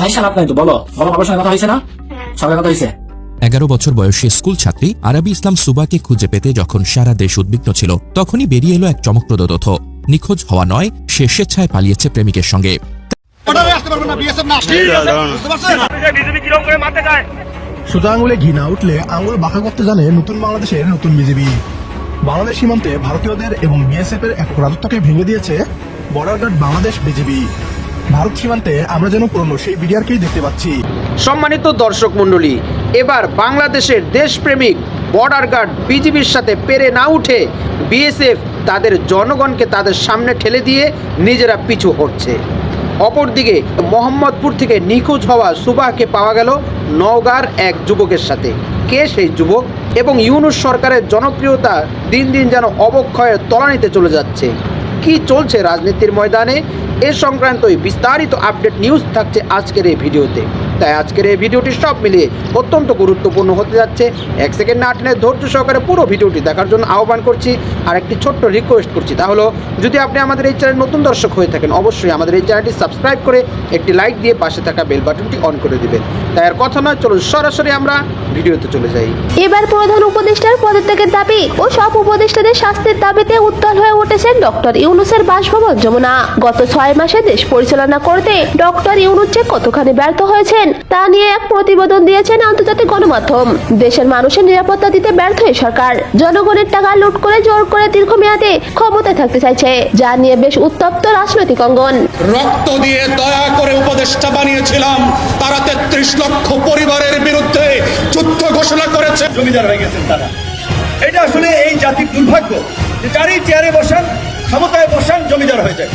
হাইসা না, তো বলো বলো, বাবার সঙ্গে কথা হয়েছে না? সবাই কথা হয়েছে। 11 বছর বয়সী স্কুল ছাত্রী আরাবী ইসলাম সুবাকে খুঁজে পেতে যখন সারা দেশ উদ্বিগ্ন ছিল, তখনই বেরিয়ে এলো এক চমকপ্রদ তথ্য। নিখোঁজ হওয়া নয়, সে স্বেচ্ছায় পালিয়েছে প্রেমিকের সঙ্গে। সোজা আঙুলে ঘি না উঠলে আঙুল বাঁকা করতে জানে নতুন বাংলাদেশের নতুন বিজেপি। বাংলাদেশ সীমান্তে ভারতীয়দের এবং বিএসএফ এর একক রাজত্বকে ভেঙে দিয়েছে border guard Bangladesh BJP. Bharat সীমান্তে আমরা যেন পুরনো সেই বিডিআরকেই দেখতে পাচ্ছি। সম্মানিত দর্শক মণ্ডলী, এবার বাংলাদেশের দেশপ্রেমিক বর্ডার গার্ড বিজিবির সাথে পেরে না উঠে বিএসএফ তাদের জনগণকে তাদের সামনে ঠেলে দিয়ে নিজেরা পিছু হটছে। অপরদিকে মোহাম্মদপুর থেকে নিখোঁজ হওয়া সুবাহকে পাওয়া গেল নওগাঁর এক যুবকের সাথে। কে সেই যুবক এবং ইউনূস সরকারের জনপ্রিয়তা দিন দিন যেন অবক্ষয়ের তলানিতে চলে যাচ্ছে। কি চলছে রাজনীতির ময়দানে, এ সংক্রান্তই বিস্তারিত আপডেট নিউজ থাকছে আজকের এই ভিডিওতে। তাই আজকের এই ভিডিওটি সব মিলিয়ে অত্যন্ত গুরুত্বপূর্ণ হতে যাচ্ছে। 1 সেকেন্ড না টেনে ধৈর্য সহকারে পুরো ভিডিওটি দেখার জন্য আহ্বান করছি। আর একটি ছোট্ট রিকোয়েস্ট করছি, তা হলো যদি আপনি আমাদের এই চ্যানেল নতুন দর্শক হয়ে থাকেন, অবশ্যই আমাদের এই চ্যানেলটি সাবস্ক্রাইব করে একটি লাইক দিয়ে পাশে থাকা বেল বাটনটি অন করে দিবেন। তাই আর কথা নয়, চলুন সরাসরি আমরা ভিডিওতে চলে যাই। এবার প্রধান উপদেষ্টার পদত্যাগের দাবি ও সব উপদেষ্টাদের শাস্তির দাবিতে উত্তাল হয়ে উঠেছেন ডক্টর ইউনূসের বাসভবন যমুনা। গত 6 মাসে দেশ পরিচালনা করতে ডক্টর ইউনূস যে কতখানি ব্যর্থ হয়েছেন তা নিয়ে এক প্রতিবেদন দিয়েছেন আন্তর্জাতিক গণমাধ্যম। দেশের মানুষের নিরাপত্তা দিতে ব্যর্থ এই সরকার জনগণের টাকা লুট করে জোর করে দীর্ঘমেয়াদে ক্ষমতায় থাকতে চাইছে, যা নিয়ে বেশ উত্তপ্ত রাজনৈতিক অঙ্গন। রক্ত দিয়ে দয়া করে উপদেষ্টা বানিয়েছিলাম, তারা 33 লক্ষ পরিবারের বিরুদ্ধে যুদ্ধ ঘোষণা করেছে। জমিদার হয়ে গেছেন তারা। এটা আসলে এই জাতির দুর্ভাগ্য যে যারই চেয়ারে বসান, ক্ষমতায় বসান, জমিদার হয়ে যায়।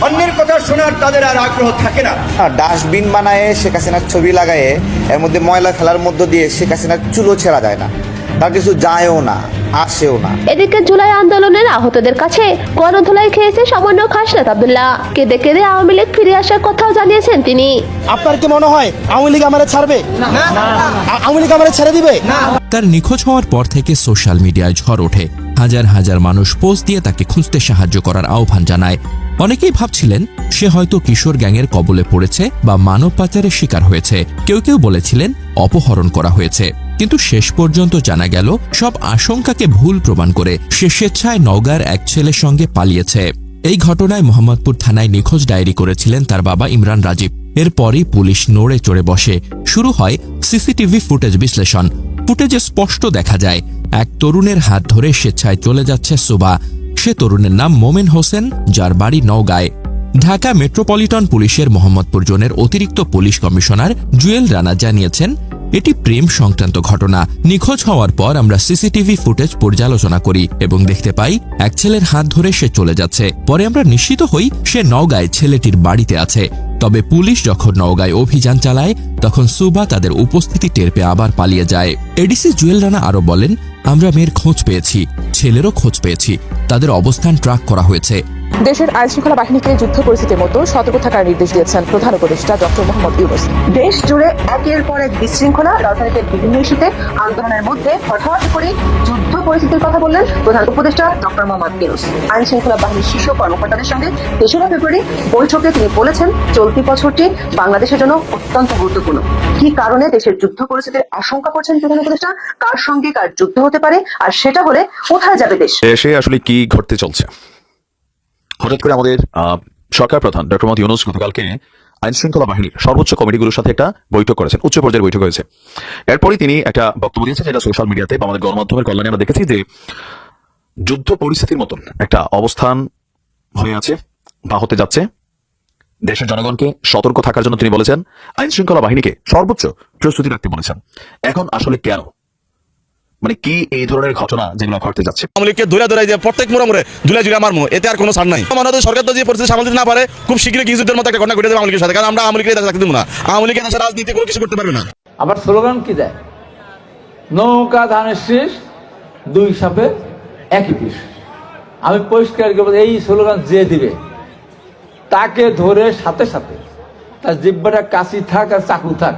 অন্যের কথা শোনার তাদের আর আগ্রহ থাকে না। ডাস্টবিন বানায় শেখ হাসিনার ছবি লাগায়ে এর মধ্যে ময়লা ফেলার মধ্য দিয়ে শেখ হাসিনার চুলো ছেঁড়া যায় না, তার কিছু যায়ও না, আসেও না। এদিকে জুলাই আন্দোলনের আহতদের কাছে গণধোলাই খেয়েছে সামান্য খাসনাত আব্দুল্লাহ। কেঁদে কেঁদে আওয়ামী লীগ ফিরে আসার কথাও জানিয়েছেন তিনি। আপনার কি মনে হয় আওয়ামী লীগ আমারে ছাড়বে? আওয়ামী লীগ আমারে ছেড়ে দিবে? তার নিখোঁজ হওয়ার পর থেকে সোশ্যাল মিডিয়ায় ঝড় ওঠে। হাজার হাজার মানুষ পোস্ট দিয়ে তাকে খুঁজতে সাহায্য করার আহ্বান জানায়। অনেকেই ভাবছিলেন সে হয়তো কিশোর গ্যাংয়ের কবলে পড়েছে বা মানব পাচারের শিকার হয়েছে। কেউ কেউ বলেছিলেন অপহরণ করা হয়েছে। কিন্তু শেষ পর্যন্ত জানা গেল সব আশঙ্কাকে ভুল প্রমাণ করে সে স্বেচ্ছায় নওগাঁর এক ছেলের সঙ্গে পালিয়েছে। এই ঘটনায় মোহাম্মদপুর থানায় নিখোঁজ ডায়েরি করেছিলেন তার বাবা ইমরান রাজীব। এরপরই পুলিশ নড়ে চড়ে বসে। শুরু হয় সিসিটিভি ফুটেজ বিশ্লেষণ। ফুটেজে স্পষ্ট দেখা যায় এক তরুণের হাত ধরে স্বেচ্ছায় চলে যাচ্ছে সুবা। সে তরুণের নাম মোমেন হোসেন, যার বাড়ি নওগাঁয়। ঢাকা মেট্রোপলিটন পুলিশের মোহাম্মদপুর জোনের অতিরিক্ত পুলিশ কমিশনার জুয়েল রানা জানিয়েছেন, এটি প্রেম সংক্রান্ত ঘটনা। নিখোঁজ হওয়ার পর আমরা সিসিটিভি ফুটেজ পর্যালোচনা করি এবং দেখতে পাই এক ছেলের হাত ধরে সে চলে যাচ্ছে। পরে আমরা নিশ্চিত হই সে নওগাঁয় ছেলেটির বাড়িতে আছে। তবে পুলিশ যখন নওগাঁয় অভিযান চালায় তখন সুবা তাদের উপস্থিতি টের পেয়ে আবার পালিয়ে যায়। এডিসি জুয়েল রানা আরো বলেন, আমরা মেয়ের খোঁজ পেয়েছি, ছেলেরও খোঁজ পেয়েছি, তাদের অবস্থান ট্র্যাক করা হয়েছে। দেশের আইনশৃঙ্খলা বাহিনীকে যুদ্ধ পরিস্থিতির মতো সতর্ক থাকার নির্দেশ দিয়েছেন প্রধান উপদেষ্টা ডক্টর মোহাম্মদ ইউনূস। দেশ জুড়ে একের পর এক বিশৃঙ্খলা, রাজনীতির বিভিন্ন ইস্যুতে আন্দোলনের মধ্যে হঠাৎ করে যুদ্ধ পরিস্থিতির কথা বললেন প্রধান উপদেষ্টা ডক্টর মোহাম্মদ ইউনূস। আইনশৃঙ্খলা বাহিনীর শীর্ষ কর্মকর্তাদের সঙ্গে 3 ফেব্রুয়ারি বৈঠকে তিনি বলেছেন, চলতি বছরটি বাংলাদেশের জন্য অত্যন্ত গুরুত্বপূর্ণ। কি কারণে দেশের যুদ্ধ পরিস্থিতির আশঙ্কা করছেন প্রধান উপদেষ্টা, কার সঙ্গে কার যুদ্ধ হতে পারে, আর সেটা হলে কোথায় যাবে দেশ। দেশে আসলে কি ঘটতে চলছে? হঠাৎ করে আমাদের সরকার প্রধান ডক্টর মোহাম্মদ ইউনূস গতকালকে আইন শৃঙ্খলা বাহিনীর সর্বোচ্চ কমিটিগুলোর সাথে একটা বৈঠক করেছেন, উচ্চ পর্যায়ের বৈঠক হয়েছে। এরপরই তিনি একটা বক্তব্য দিয়েছেন, যেটা সোশ্যাল মিডিয়াতে বা আমাদের গণমাধ্যমের কল্যাণে আমরা দেখেছি যে যুদ্ধ পরিস্থিতির মতন একটা অবস্থান হয়ে আছে বা হতে যাচ্ছে। দেশের জনগণকে সতর্ক থাকার জন্য তিনি বলেছেন, আইন শৃঙ্খলা বাহিনীকে সর্বোচ্চ প্রস্তুতি রাখতে বলেছেন। এখন আসলে কেন, মানে কি এই ধরনের ঘটনা যেগুলো ঘটতে যাচ্ছে? আমলিকে ধরে ধরে যে প্রত্যেক মোড়ে ধুলে জুড়ে মারমু, এতে আর কোনো ছাড় নাই। আমাদের সরকার তো যে পরিস্থিতি সামাল দিতে না পারে, খুব শীঘ্রই কিছুদের মতো একটা ঘটনা ঘটে যাবে আমলিকের সাথে। কারণ আমরা আমলিকে রাখতে দেবো না, আমলিকে দেশের রাজনীতি কোনো কিছু করতে পারবে না। আবার স্লোগান কি দেয়, নৌকা ধানের শীষ, 2 সাপে একই বিষ। আমি পরিষ্কার এই স্লোগান যে দিবে তাকে ধরে সাথে সাথে তার জিব্বাটা কাশি থাক আর চাকু থাক,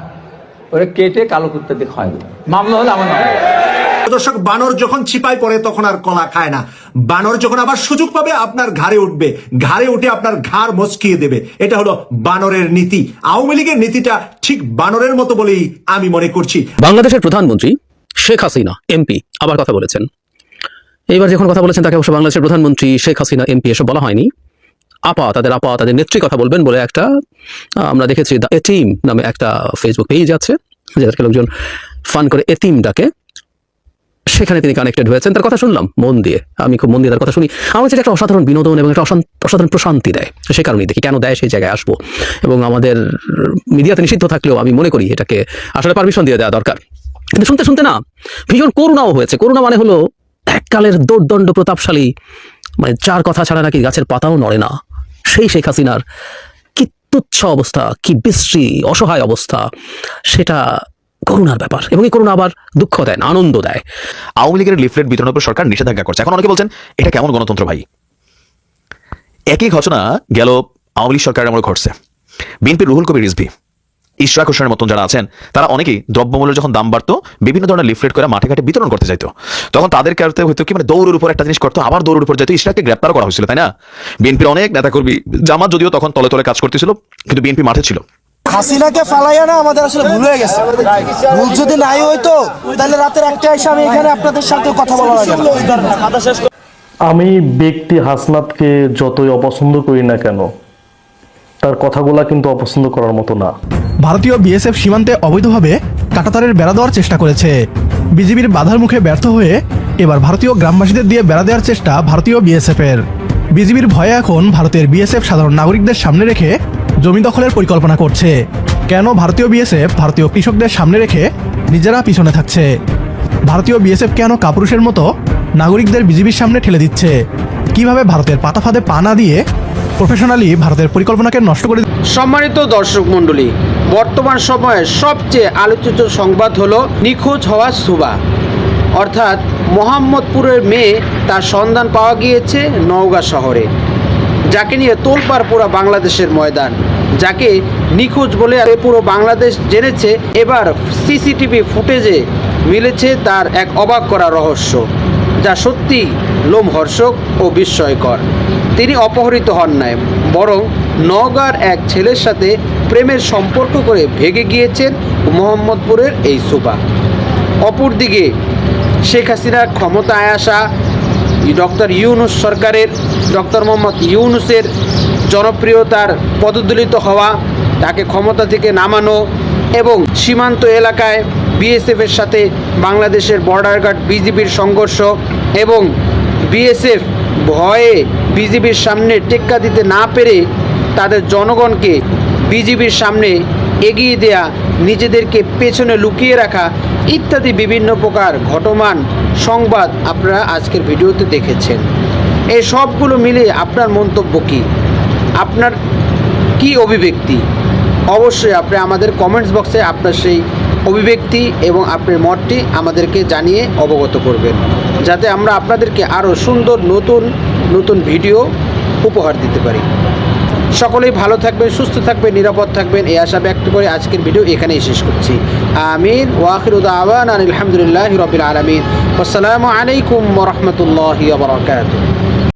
ওরা কেটে কালো কুত্তা দিয়ে খাওয়াই দেবে। মামলা হলে আমার নাম। দর্শক, বানর যখন চিপায় পড়ে তখন আর কলা খায় না। বানর যখন আবার সুযোগ পাবে আপনার ঘাড়ে উঠবে, ঘাড়ে উঠে আপনার ঘাড় মচকিয়ে দেবে। এটা হলো বানরের নীতি। আওয়ামী লীগের নীতিটা ঠিক বানরের মতো বলেই আমি মনে করছি। বাংলাদেশের প্রধানমন্ত্রী শেখ হাসিনা এমপি আবার কথা বলেছেন। এইবার যখন কথা বলেছেন তাকে অবশ্য বাংলাদেশের প্রধানমন্ত্রী শেখ হাসিনা এমপি এসব বলা হয়নি। তাদের নেত্রী কথা বলবেন বলে একটা আমরা দেখেছি দ্য এটিম নামে একটা ফেসবুক পেজ আছে, যেটাকে লোকজন ফান করে এতিম ডাকে। সেখানে তিনি কানেক্টেড হয়েছেন, তার কথা শুনলাম মন দিয়ে। আমি খুব মন দিয়ে তার কথা শুনি। আমার কাছে একটা অসাধারণ বিনোদন এবং একটা অসাধারণ প্রশান্তি দেয়। সেই কারণেই দেখি কেন দেয়, সেই জায়গায় আসবো। এবং আমাদের মিডিয়াতে নিষিদ্ধ থাকলেও আমি মনে করি এটাকে আসলে পারমিশন দিয়ে দেওয়া দরকার। কিন্তু শুনতে শুনতে না ভীষণ করুণাও হয়েছে। করুণা মানে হলো এককালের দৌর্দণ্ড প্রতাপশালী, মানে যার কথা ছাড়া নাকি গাছের পাতাও নড়ে না, সেই শেখ হাসিনার কি তুচ্ছ অবস্থা, কি বিশ্রী অসহায় অবস্থা, সেটা করুণার ব্যাপার। এবং এই করুণা আবার দুঃখ দেয় না, আনন্দ দেয়। আওয়ামী লীগের লিফলেট বিতরণের উপর সরকার নিষেধাজ্ঞা করছে। এখন অনেকে বলছেন এটা কেমন গণতন্ত্র ভাই? একই ঘটনা গেল আওয়ামী লীগ সরকারের আমলে ঘটছে। বিএনপির রুহুল কবির রিজভী, ইশরাক হোসেনের মতন যারা আছেন, তারা অনেকেই দ্রব্যমূল্যের যখন দাম বাড়তো বিভিন্ন ধরনের লিফলেট করে মাঠে ঘাটে বিতরণ করতে যাইতো। তখন তাদের কাছে হয়তো কি মানে দৌড়ের উপর একটা জিনিস করতো, আবার দৌড়ের উপর যেত। ইশরাককে গ্রেপ্তার করা হয়েছিল, তাই না? বিএনপির অনেক নেতাকর্মী, জামাত যদিও তখন তলে তলে কাজ করতেছিল, কিন্তু বিএনপি মাঠে ছিল। হাসিনাকে ফালাইয়া না আমাদের আসলে ভুল হয়ে গেছে। ভুল যদি নাই হইতো তাহলে রাতের একটা এসে আমি এখানে আপনাদের সাথে কথা বলা লাগে। আমি ব্যক্তি হাসনাতকে যতই অপছন্দ করি না কেন, তার কথাগুলা কিন্তু অপছন্দ করার মতো না। ভারতীয় বিএসএফ সীমান্তে অবৈধভাবে কাঁটাতারের বেড়া দেওয়ার চেষ্টা করেছে। বিজিবির বাধার মুখে ব্যর্থ হয়ে এবার ভারতীয় গ্রামবাসীদের দিয়ে বেড়া দেওয়ার চেষ্টা ভারতীয় বিএসএফের। বিজিবির ভয়ে এখন ভারতের বিএসএফ সাধারণ নাগরিকদের সামনে রেখে জমি দখলের পরিকল্পনা করছে। কেন ভারতীয় বিএসএফ ভারতীয় কৃষকদের সামনে রেখে নিজেরা পিছনে থাকছে? ভারতীয় বিএসএফ কেন কাপুরুষের মতো নাগরিকদের বিজিবির সামনে ঠেলে দিচ্ছে? কিভাবে ভারতের পাতা ফাঁদে পা না দিয়ে প্রফেশনালি ভারতের পরিকল্পনাকে নষ্ট করে? সম্মানিত দর্শক মণ্ডলী, বর্তমান সময়ে সবচেয়ে আলোচিত সংবাদ হলো নিখোঁজ হওয়া সুবা, অর্থাৎ মোহাম্মদপুরের মেয়ে। তার সন্ধান পাওয়া গিয়েছে নওগাঁ শহরে, যাকে নিয়ে তোলপাড় পুরো বাংলাদেশের ময়দান। যাকে নিখোঁজ বলে পুরো বাংলাদেশ জেনেছে। এবার সিসিটিভি ফুটেজে মিলেছে তার এক অবাক করা রহস্য, যা সত্যি লোমহর্ষক ও বিস্ময়কর। তিনি অপহৃত হন নাই, বরং নওগাঁর এক ছেলের সাথে প্রেমের সম্পর্ক করে ভেগে গিয়েছেন মোহাম্মদপুরের এই সুবা। অপরদিকে শেখ হাসিনার ক্ষমতায় আসা ডক্টর ইউনূস সরকারের, ডক্টর মোহাম্মদ ইউনূসের জনপ্রিয়তার পদদলিত হওয়া, তাকে ক্ষমতা থেকে নামানো এবং সীমান্ত এলাকায় বিএসএফের সাথে বাংলাদেশের বর্ডার গার্ড বিজিবির সংঘর্ষ এবং বিএসএফ ভয়ে বিজিবির সামনে টেক্কা দিতে না পেরে তাদের জনগণকে বিজিবির সামনে এগিয়ে দেয়া, নিজেদেরকে পেছনে লুকিয়ে রাখা ইত্যাদি বিভিন্ন প্রকার ঘটমান সংবাদ আপনারা আজকের ভিডিওতে দেখেছেন। এই সবগুলো মিলিয়ে আপনার মন্তব্য কী? আপনার কি অভিব্যক্তি? অবশ্যই আপনি আমাদের কমেন্টস বক্সে আপনার সেই অভিব্যক্তি এবং আপনার মতটি আমাদেরকে জানিয়ে অবগত করবেন, যাতে আমরা আপনাদেরকে আরও সুন্দর নতুন নতুন ভিডিও উপহার দিতে পারি। সকলেই ভালো থাকবেন, সুস্থ থাকবেন, নিরাপদ থাকবেন, এই আশা ব্যক্ত করে আজকের ভিডিও এখানেই শেষ করছি। আমিন ওয়া আখিরু দাওয়ানা আলহামদুলিল্লাহি রাব্বিল আলামিন। আসসালামু আলাইকুম ওয়া রাহমাতুল্লাহি ওয়া বারাকাতুহু।